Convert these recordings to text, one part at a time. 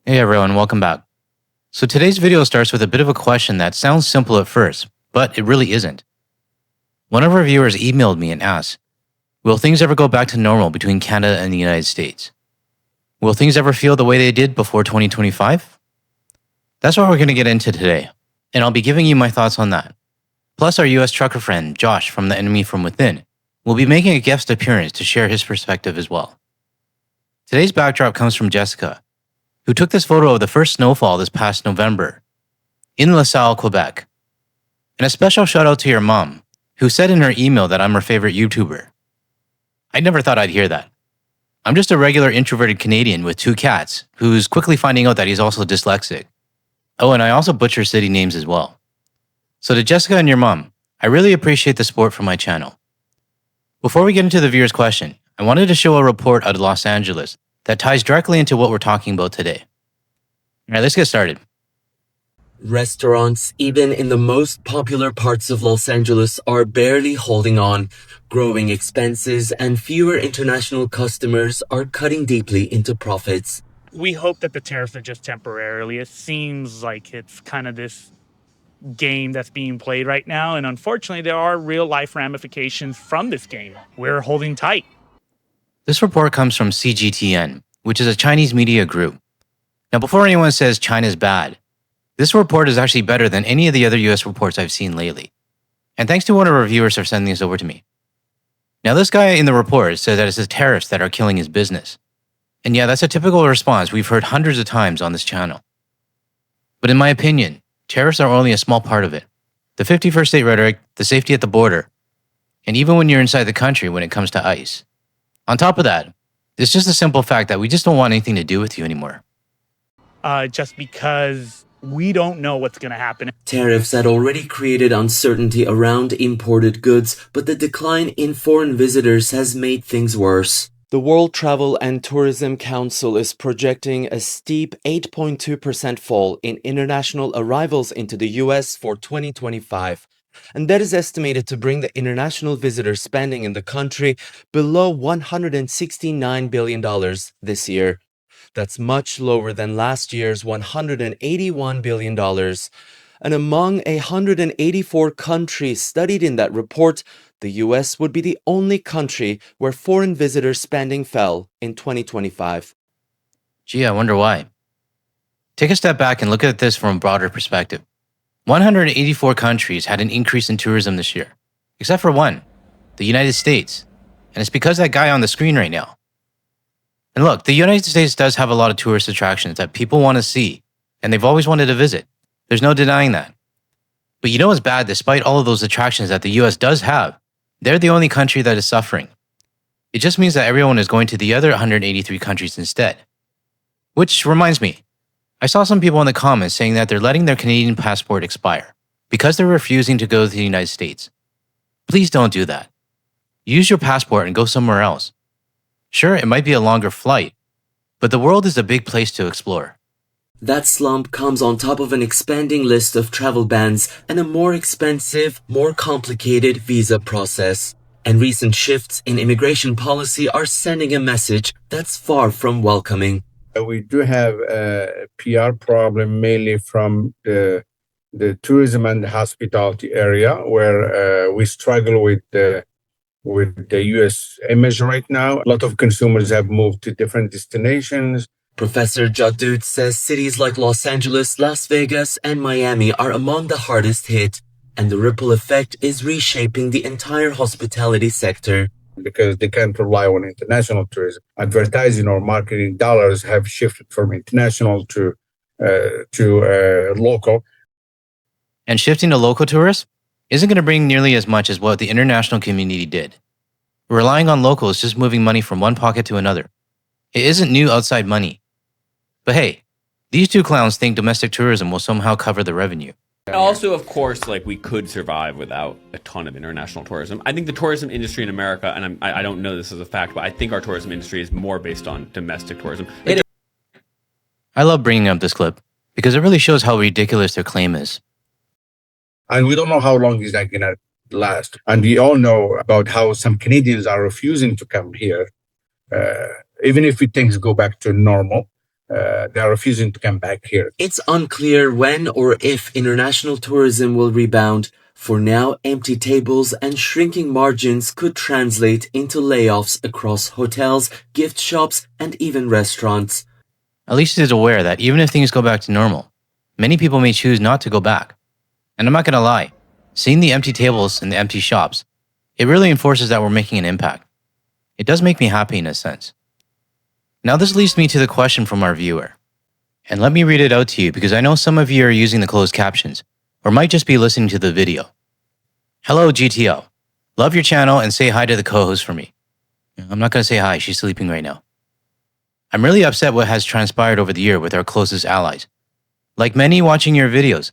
Hey everyone, welcome back. So today's video starts with a bit of a question that sounds simple at first, but it really isn't. One of our viewers emailed me and asked, will things ever go back to normal between Canada and the United States? Will things ever feel the way they did before 2025? That's what we're going to get into today, and I'll be giving you my thoughts on that. Plus our US trucker friend, Josh from The Enemy From Within, will be making a guest appearance to share his perspective as well. Today's backdrop comes from Jessica, who took this photo of the first snowfall this past November in LaSalle, Quebec. And a special shout out to your mom, who said in her email that I'm her favorite YouTuber. I never thought I'd hear that. I'm just a regular introverted Canadian with 2 cats, who's quickly finding out that he's also dyslexic. Oh, and I also butcher city names as well. So to Jessica and your mom, I really appreciate the support for my channel. Before we get into the viewer's question, I wanted to show a report out of Los Angeles that ties directly into what we're talking about today. All right, let's get started. Restaurants, even in the most popular parts of Los Angeles, are barely holding on. Growing expenses and fewer international customers are cutting deeply into profits. We hope that the tariffs are just temporarily. It seems like it's kind of this game that's being played right now, and unfortunately, there are real-life ramifications from this game. We're holding tight. This report comes from CGTN, which is a Chinese media group. Now, before anyone says China's bad, this report is actually better than any of the other US reports I've seen lately. And thanks to one of our viewers for sending this over to me. Now, this guy in the report says that it's the tariffs that are killing his business. And yeah, that's a typical response we've heard hundreds of times on this channel. But in my opinion, tariffs are only a small part of it. The 51st state rhetoric, the safety at the border, and even when you're inside the country when it comes to ICE. On top of that, it's just a simple fact that we just don't want anything to do with you anymore. Just because we don't know what's going to happen. Tariffs had already created uncertainty around imported goods, but the decline in foreign visitors has made things worse. The World Travel and Tourism Council is projecting a steep 8.2% fall in international arrivals into the US for 2025. And that is estimated to bring the international visitor spending in the country below $169 billion this year. That's much lower than last year's $181 billion. And among 184 countries studied in that report, the US would be the only country where foreign visitor spending fell in 2025. Gee, I wonder why. Take a step back and look at this from a broader perspective. 184 countries had an increase in tourism this year, except for one, the United States. And it's because of that guy on the screen right now. And look, the United States does have a lot of tourist attractions that people want to see, and they've always wanted to visit. There's no denying that. But you know what's bad? Despite all of those attractions that the US does have, they're the only country that is suffering. It just means that everyone is going to the other 183 countries instead. Which reminds me, I saw some people in the comments saying that they're letting their Canadian passport expire because they're refusing to go to the United States. Please don't do that. Use your passport and go somewhere else. Sure, it might be a longer flight, but the world is a big place to explore. That slump comes on top of an expanding list of travel bans and a more expensive, more complicated visa process. And recent shifts in immigration policy are sending a message that's far from welcoming. We do have a PR problem mainly from the tourism and hospitality area, where we struggle with the U.S. image right now. A lot of consumers have moved to different destinations. Professor Jadud says cities like Los Angeles, Las Vegas, and Miami are among the hardest hit, and the ripple effect is reshaping the entire hospitality sector. Because they can't rely on international tourism. Advertising or marketing dollars have shifted from international to local. And shifting to local tourists isn't going to bring nearly as much as what the international community did. Relying on local is just moving money from one pocket to another. It isn't new outside money. But hey, these 2 clowns think domestic tourism will somehow cover the revenue. Also, of course, we could survive without a ton of international tourism. I think the tourism industry in America, and I don't know this as a fact, but I think our tourism industry is more based on domestic tourism. I love bringing up this clip because it really shows how ridiculous their claim is. And we don't know how long is that going to last. And we all know about how some Canadians are refusing to come here, even if things go back to normal. they are refusing to come back here. It's unclear when or if international tourism will rebound. For now, empty tables and shrinking margins could translate into layoffs across hotels, gift shops, and even restaurants. At least it is aware that even if things go back to normal, many people may choose not to go back. And I'm not going to lie, seeing the empty tables and the empty shops, it really enforces that we're making an impact. It does make me happy in a sense. Now this leads me to the question from our viewer. And let me read it out to you because I know some of you are using the closed captions or might just be listening to the video. Hello GTO. Love your channel and say hi to the co-host for me. I'm not going to say hi, she's sleeping right now. I'm really upset what has transpired over the year with our closest allies. Like many watching your videos,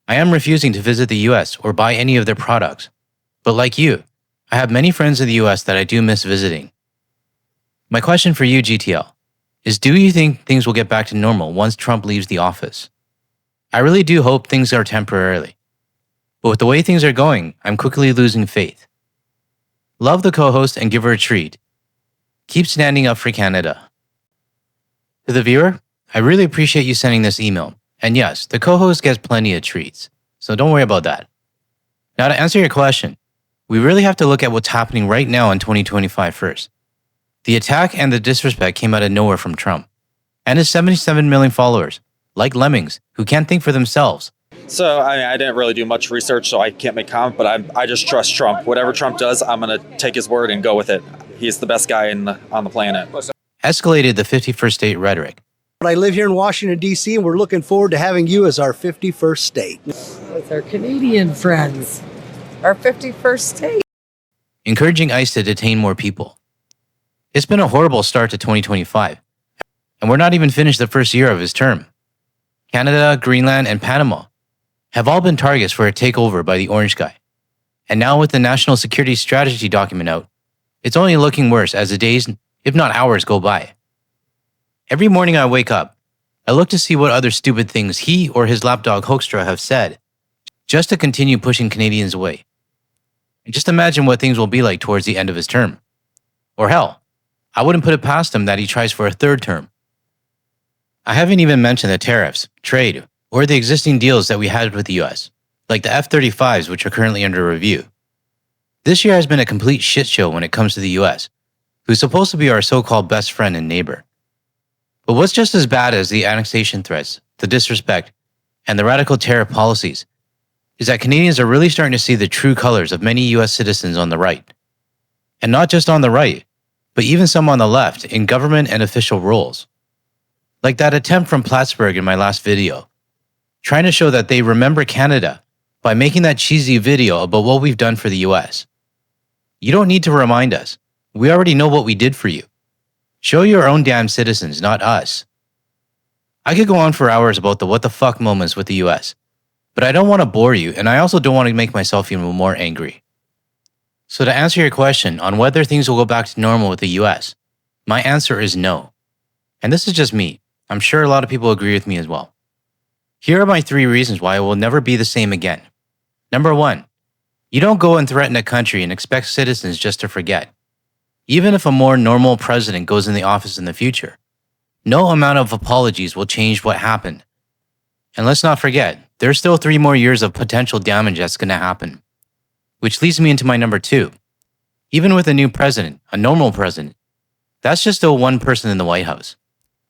I am refusing to visit the US or buy any of their products. But like you, I have many friends in the US that I do miss visiting. My question for you, GTL, is do you think things will get back to normal once Trump leaves the office? I really do hope things are temporarily. But with the way things are going, I'm quickly losing faith. Love the co-host and give her a treat. Keep standing up for Canada. To the viewer, I really appreciate you sending this email. And yes, the co-host gets plenty of treats, so don't worry about that. Now to answer your question, we really have to look at what's happening right now in 2025 first. The attack and the disrespect came out of nowhere from Trump and his 77 million followers, like lemmings, who can't think for themselves. So I didn't really do much research, so I can't make comment, but I just trust Trump. Whatever Trump does, I'm going to take his word and go with it. He's the best guy on the planet. Escalated the 51st state rhetoric. I live here in Washington, D.C., and we're looking forward to having you as our 51st state. With our Canadian friends, our 51st state. Encouraging ICE to detain more people. It's been a horrible start to 2025, and we're not even finished the first year of his term. Canada, Greenland, and Panama have all been targets for a takeover by the orange guy. And now with the National Security Strategy document out, it's only looking worse as the days, if not hours, go by. Every morning I wake up, I look to see what other stupid things he or his lapdog Hoekstra have said, just to continue pushing Canadians away. And just imagine what things will be like towards the end of his term. Or hell, I wouldn't put it past him that he tries for a third term. I haven't even mentioned the tariffs, trade, or the existing deals that we had with the US, like the F-35s which are currently under review. This year has been a complete shit show when it comes to the US, who's supposed to be our so-called best friend and neighbor. But what's just as bad as the annexation threats, the disrespect, and the radical tariff policies is that Canadians are really starting to see the true colors of many US citizens on the right. And not just on the right, but even some on the left in government and official roles. Like that attempt from Plattsburgh in my last video, trying to show that they remember Canada by making that cheesy video about what we've done for the US. You don't need to remind us. We already know what we did for you. Show your own damn citizens, not us. I could go on for hours about the what the fuck moments with the US, but I don't want to bore you, and I also don't want to make myself even more angry. So to answer your question on whether things will go back to normal with the US, my answer is no. And this is just me. I'm sure a lot of people agree with me as well. Here are my 3 reasons why it will never be the same again. Number 1, you don't go and threaten a country and expect citizens just to forget. Even if a more normal president goes in the office in the future, no amount of apologies will change what happened. And let's not forget, there's still 3 more years of potential damage that's going to happen. Which leads me into my number 2. Even with a new president, a normal president, that's just still one person in the White House.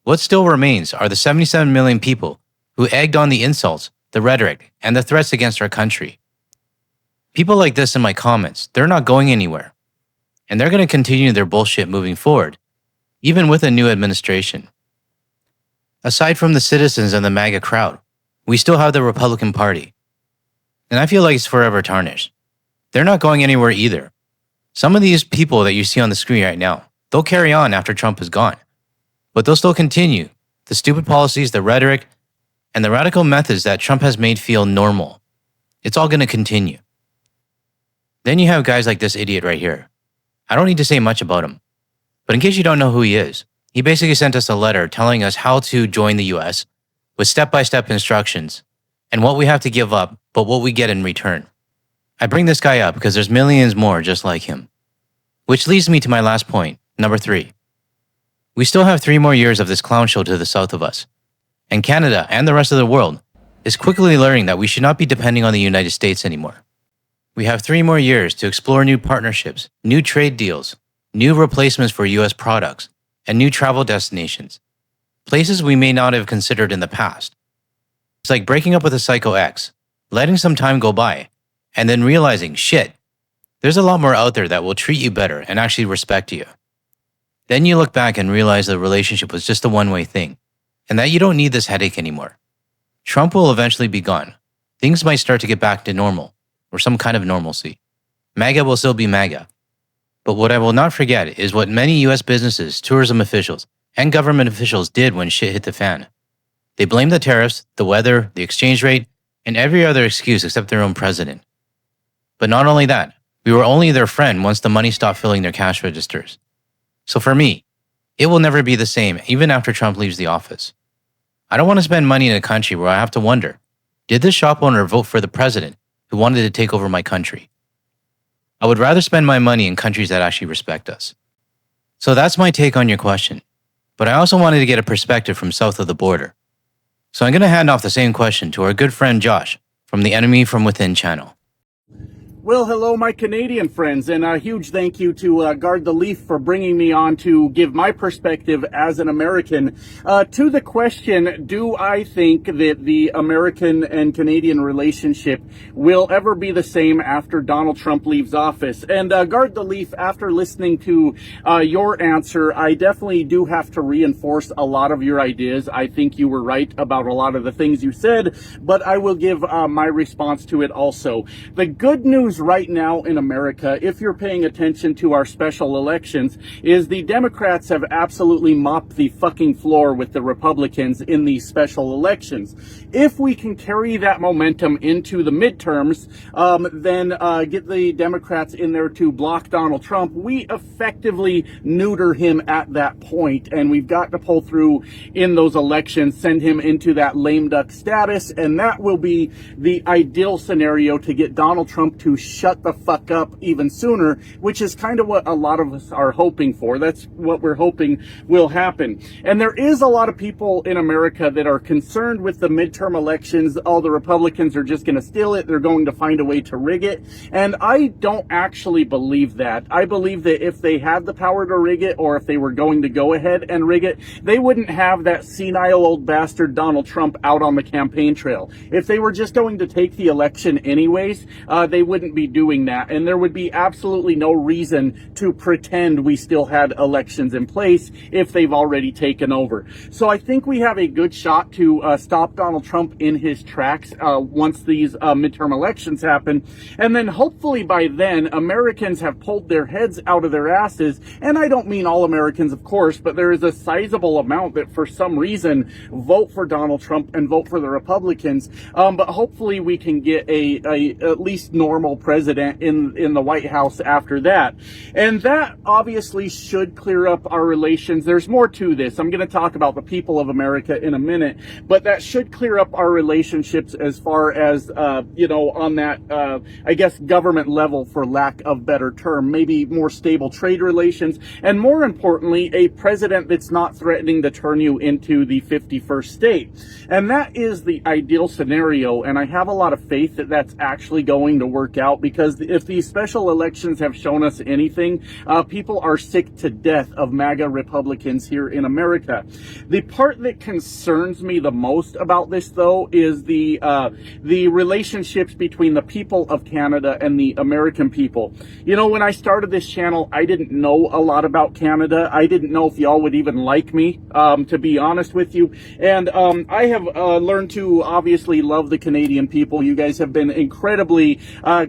What still remains are the 77 million people who egged on the insults, the rhetoric, and the threats against our country. People like this in my comments, they're not going anywhere. And they're going to continue their bullshit moving forward, even with a new administration. Aside from the citizens and the MAGA crowd, we still have the Republican Party. And I feel like it's forever tarnished. They're not going anywhere either. Some of these people that you see on the screen right now, they'll carry on after Trump is gone. But they'll still continue the stupid policies, the rhetoric, and the radical methods that Trump has made feel normal. It's all going to continue. Then you have guys like this idiot right here. I don't need to say much about him. But in case you don't know who he is, he basically sent us a letter telling us how to join the US with step-by-step instructions and what we have to give up, but what we get in return. I bring this guy up because there's millions more just like him. Which leads me to my last point, number 3. We still have 3 more years of this clown show to the south of us. And Canada and the rest of the world is quickly learning that we should not be depending on the United States anymore. We have 3 more years to explore new partnerships, new trade deals, new replacements for US products, and new travel destinations, places we may not have considered in the past. It's like breaking up with a psycho ex, letting some time go by, and then realizing, shit, there's a lot more out there that will treat you better and actually respect you. Then you look back and realize the relationship was just a one-way thing, and that you don't need this headache anymore. Trump will eventually be gone. Things might start to get back to normal, or some kind of normalcy. MAGA will still be MAGA. But what I will not forget is what many US businesses, tourism officials, and government officials did when shit hit the fan. They blamed the tariffs, the weather, the exchange rate, and every other excuse except their own president. But not only that, we were only their friend once the money stopped filling their cash registers. So for me, it will never be the same even after Trump leaves the office. I don't want to spend money in a country where I have to wonder, did this shop owner vote for the president who wanted to take over my country? I would rather spend my money in countries that actually respect us. So that's my take on your question. But I also wanted to get a perspective from south of the border. So I'm going to hand off the same question to our good friend Josh from the Enemy From Within channel. Well, hello, my Canadian friends, and a huge thank you to Guard the Leaf for bringing me on to give my perspective as an American. To the question, do I think that the American and Canadian relationship will ever be the same after Donald Trump leaves office? And Guard the Leaf, after listening to your answer, I definitely do have to reinforce a lot of your ideas. I think you were right about a lot of the things you said, but I will give my response to it also. The good news right now in America, if you're paying attention to our special elections, is the Democrats have absolutely mopped the fucking floor with the Republicans in these special elections. If we can carry that momentum into the midterms, then get the Democrats in there to block Donald Trump, we effectively neuter him at that point, and we've got to pull through in those elections, send him into that lame duck status, and that will be the ideal scenario to get Donald Trump to shut the fuck up even sooner, which is kind of what a lot of us are hoping for. That's what we're hoping will happen. And there is a lot of people in America that are concerned with the midterm elections. All the Republicans are just going to steal it. They're going to find a way to rig it. And I don't actually believe that. I believe that if they had the power to rig it, or if they were going to go ahead and rig it, they wouldn't have that senile old bastard Donald Trump out on the campaign trail. If they were just going to take the election anyways, they wouldn't be doing that, and there would be absolutely no reason to pretend we still had elections in place if they've already taken over. So I think we have a good shot to stop Donald Trump in his tracks once these midterm elections happen, and then hopefully by then Americans have pulled their heads out of their asses, and I don't mean all Americans, of course, but there is a sizable amount that for some reason vote for Donald Trump and vote for the Republicans, but hopefully we can get a at least normal president in the White House after that. And that obviously should clear up our relations. There's more to this. I'm going to talk about the people of America in a minute, but that should clear up our relationships as far as, on that, I guess, government level, for lack of better term, maybe more stable trade relations, and more importantly, a president that's not threatening to turn you into the 51st state. And that is the ideal scenario, and I have a lot of faith that that's actually going to work out, because if these special elections have shown us anything, people are sick to death of MAGA Republicans here in America. The part that concerns me the most about this, though, is the relationships between the people of Canada and the American people. You know, when I started this channel, I didn't know a lot about Canada. I didn't know if y'all would even like me, to be honest with you. And I have learned to obviously love the Canadian people. You guys have been incredibly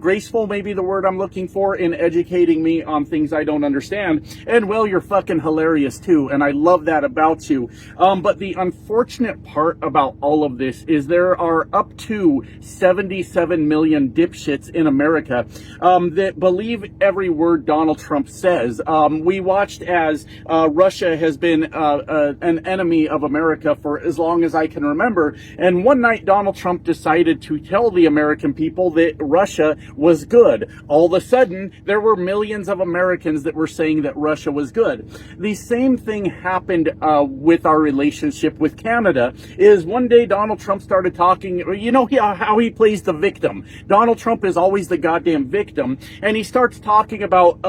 graceful, maybe the word I'm looking for, in educating me on things I don't understand. And well, you're fucking hilarious too, and I love that about you. But the unfortunate part about all of this is there are up to 77 million dipshits in America that believe every word Donald Trump says. We watched as Russia has been an enemy of America for as long as I can remember, and one night Donald Trump decided to tell the American people that Russia was good. All of a sudden, there were millions of Americans that were saying that Russia was good. The same thing happened with our relationship with Canada. Is one day Donald Trump started talking, you know how he plays the victim. Donald Trump is always the goddamn victim, and he starts talking about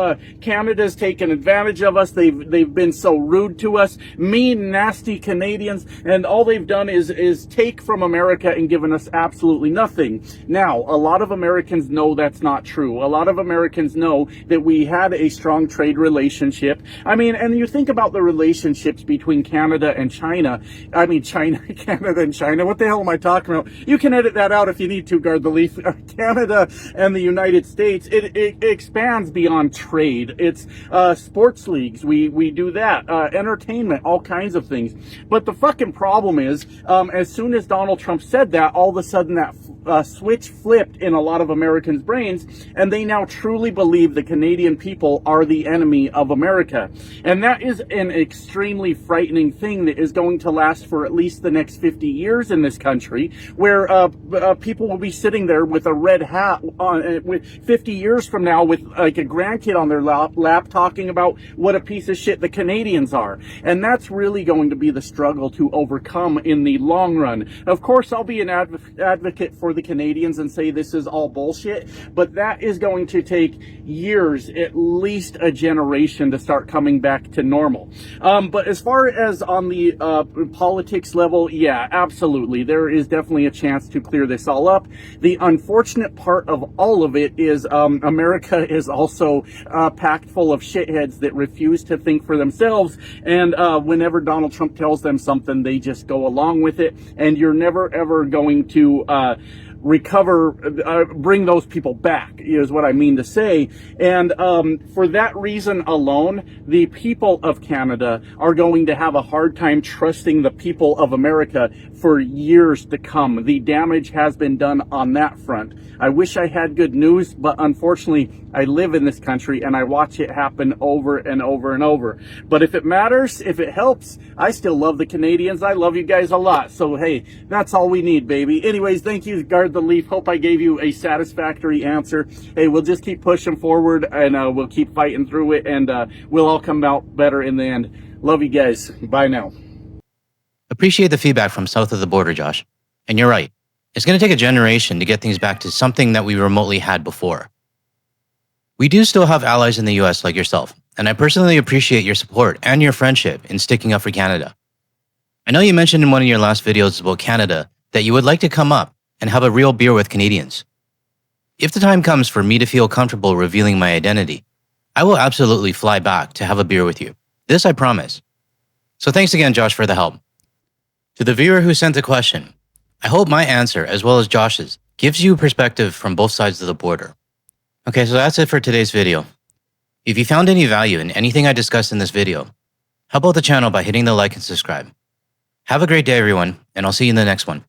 Canada's taken advantage of us. They've been so rude to us, mean, nasty Canadians, and all they've done is take from America and given us absolutely nothing. Now, a lot of Americans know that's not true. A lot of Americans know that we had a strong trade relationship. I mean, and you think about the relationships between Canada and China. I mean, Canada and China. What the hell am I talking about? You can edit that out if you need to, Guard the Leaf. Canada and the United States, it expands beyond trade. It's sports leagues. We do that. Entertainment, all kinds of things. But the fucking problem is, as soon as Donald Trump said that, all of a sudden that switch flipped in a lot of Americans' brains, and they now truly believe the Canadian people are the enemy of America. And that is an extremely frightening thing that is going to last for at least the next 50 years in this country, where people will be sitting there with a red hat on, with 50 years from now with like a grandkid on their lap talking about what a piece of shit the Canadians are. And that's really going to be the struggle to overcome in the long run. Of course, I'll be an advocate for the Canadians and say this is all bullshit, but that is going to take years, at least a generation, to start coming back to normal. But as far as on the politics level, yeah, absolutely. There is definitely a chance to clear this all up. The unfortunate part of all of it is America is also packed full of shitheads that refuse to think for themselves, and whenever Donald Trump tells them something, they just go along with it, and you're never ever going to bring those people back, is what I mean to say. And for that reason alone, the people of Canada are going to have a hard time trusting the people of America for years to come. The damage has been done on that front. I wish I had good news, but unfortunately, I live in this country and I watch it happen over and over and over. But if it matters, if it helps, I still love the Canadians. I love you guys a lot. So, hey, that's all we need, baby. Anyways, thank you, Guard the Leaf. Hope I gave you a satisfactory answer. Hey, we'll just keep pushing forward, and we'll keep fighting through it, and we'll all come out better in the end. Love you guys. Bye now. Appreciate the feedback from south of the border, Josh. And you're right. It's going to take a generation to get things back to something that we remotely had before. We do still have allies in the US like yourself, and I personally appreciate your support and your friendship in sticking up for Canada. I know you mentioned in one of your last videos about Canada that you would like to come up and have a real beer with Canadians. If the time comes for me to feel comfortable revealing my identity, I will absolutely fly back to have a beer with you. This I promise. So thanks again, Josh, for the help. To the viewer who sent the question, I hope my answer, as well as Josh's, gives you perspective from both sides of the border. Okay, so that's it for today's video. If you found any value in anything I discussed in this video, help out the channel by hitting the like and subscribe. Have a great day, everyone, and I'll see you in the next one.